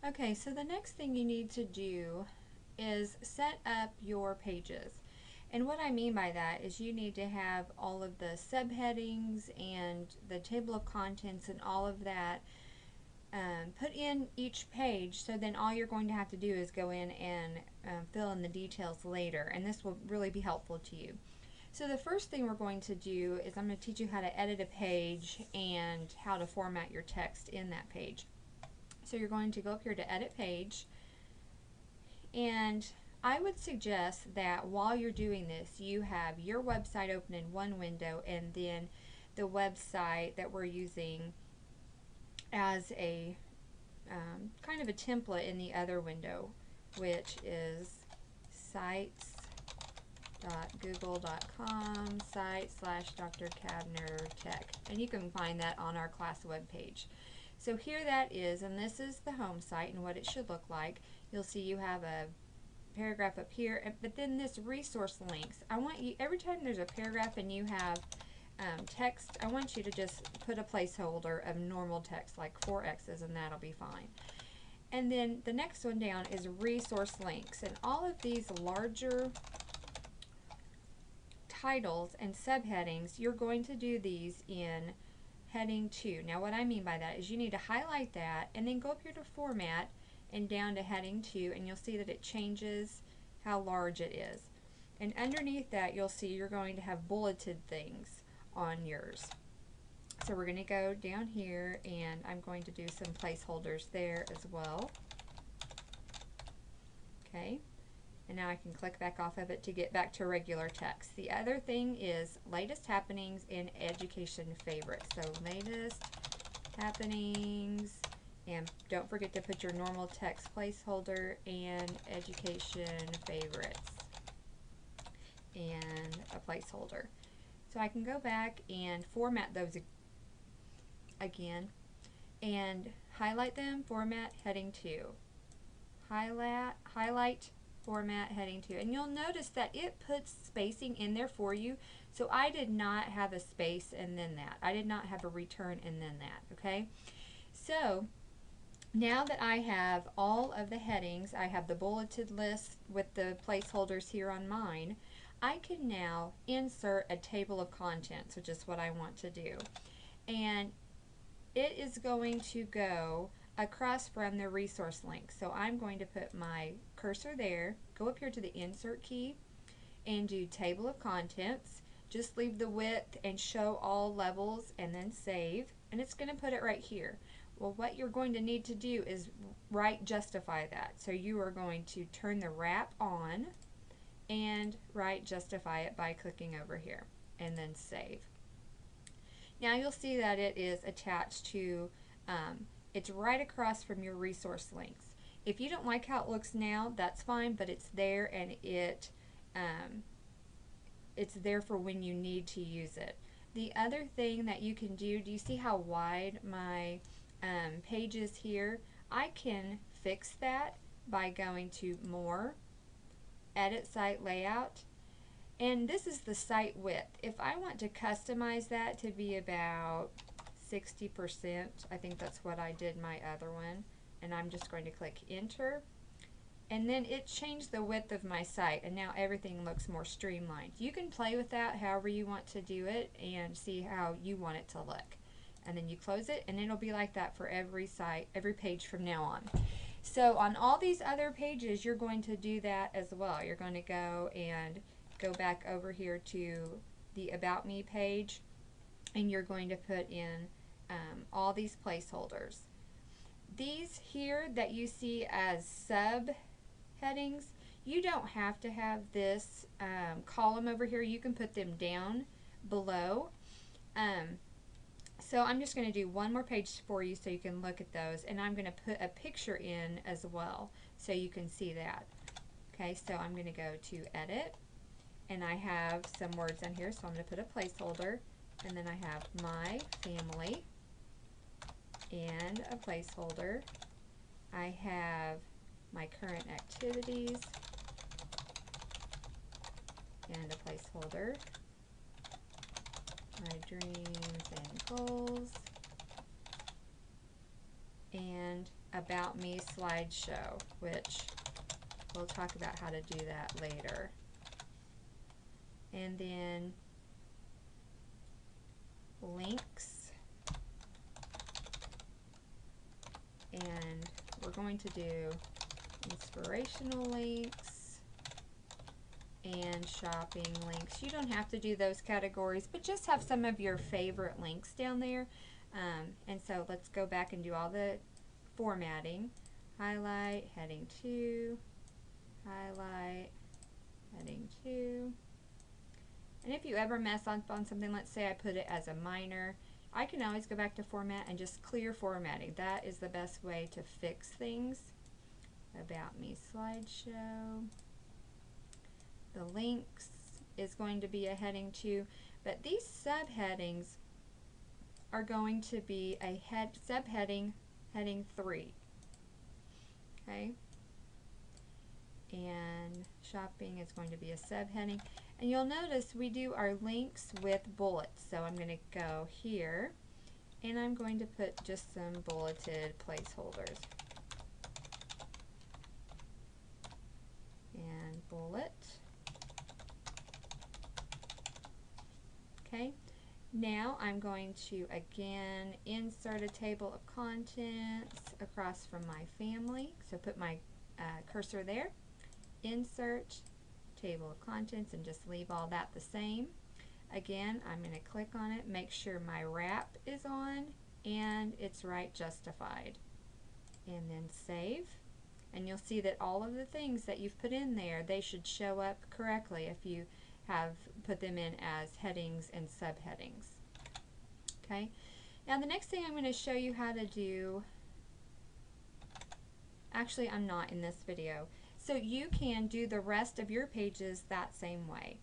Okay, so the next thing you need to do is set up your pages. And what I mean by that is you need to have all of the subheadings and the table of contents and all of that put in each page, so then all you're going to have to do is go in and fill in the details later, and this will really be helpful to you. So the first thing we're going to do is I'm going to teach you how to edit a page and how to format your text in that page. So you're going to go up here to edit page, and I would suggest that while you're doing this you have your website open in one window and then the website that we're using as a kind of a template in the other window, which is sites.google.com site/Dr. Cavner Tech, and you can find that on our class web page. So here that is, and this is the home site and what it should look like. You'll see you have a paragraph up here, but then this resource links. I want you, every time there's a paragraph and you have text, I want you to just put a placeholder of normal text like 4 X's, and that'll be fine. And then the next one down is resource links, and all of these larger titles and subheadings, you're going to do these in heading 2. Now what I mean by that is you need to highlight that and then go up here to format and down to heading 2, and you'll see that it changes how large it is. And underneath that you'll see you're going to have bulleted things on yours. So we're going to go down here and I'm going to do some placeholders there as well. Okay, and now I can click back off of it to get back to regular text. The other thing is latest happenings in education favorites. So latest happenings, and don't forget to put your normal text placeholder and education favorites and a placeholder. So I can go back and format those again and highlight them, format, heading 2. Highlight, format, heading 2. And you'll notice that it puts spacing in there for you. So I did not have a space and then that. I did not have a return and then that, okay? So now that I have all of the headings, I have the bulleted list with the placeholders here on mine, I can now insert a table of contents, which is what I want to do. And it is going to go across from the resource link. So I'm going to put my cursor there, go up here to the insert key and do table of contents. Just leave the width and show all levels and then save, and it's going to put it right here. Well, what you're going to need to do is right justify that. So you are going to turn the wrap on and right justify it by clicking over here and then save. Now you'll see that it is attached to, it's right across from your resource links. If you don't like how it looks now, that's fine, but it's there and it's there for when you need to use it. The other thing that you can do you see how wide my page is here? I can fix that by going to More, Edit Site Layout, and this is the site width. If I want to customize that to be about 60%, I think that's what I did my other one, and I'm just going to click Enter, and then it changed the width of my site, and now everything looks more streamlined. You can play with that however you want to do it and see how you want it to look. And then you close it, and it'll be like that for every site, every page from now on. So on all these other pages, you're going to do that as well. You're going to go and go back over here to the About Me page, and you're going to put in all these placeholders. These here that you see as subheadings, you don't have to have this column over here. You can put them down below. So I'm just going to do one more page for you so you can look at those, and I'm going to put a picture in as well so you can see that. Okay, so I'm going to go to Edit, and I have some words on here, so I'm going to put a placeholder, and then I have My Family and a placeholder. I have my current activities and a placeholder. My dreams and goals and About Me slideshow, which we'll talk about how to do that later. And then links, and we're going to do inspirational links and shopping links. You don't have to do those categories, but just have some of your favorite links down there. And so let's go back and do all the formatting. Highlight, heading 2, highlight, heading 2. And if you ever mess up on something, let's say I put it as a minor, I can always go back to format and just clear formatting. That is the best way to fix things. About Me slideshow. The links is going to be a heading 2, but these subheadings are going to be a subheading, heading 3. Okay? And shopping is going to be a subheading. And you'll notice we do our links with bullets. So I'm going to go here and I'm going to put just some bulleted placeholders. And bullet. Okay. Now I'm going to again insert a table of contents across from my family. So put my cursor there. Insert table of contents and just leave all that the same. Again, I'm going to click on it, make sure my wrap is on and it's right justified. And then save. And you'll see that all of the things that you've put in there, they should show up correctly if you have put them in as headings and subheadings. Okay. Now the next thing I'm going to show you how to do, actually I'm not in this video, so you can do the rest of your pages that same way.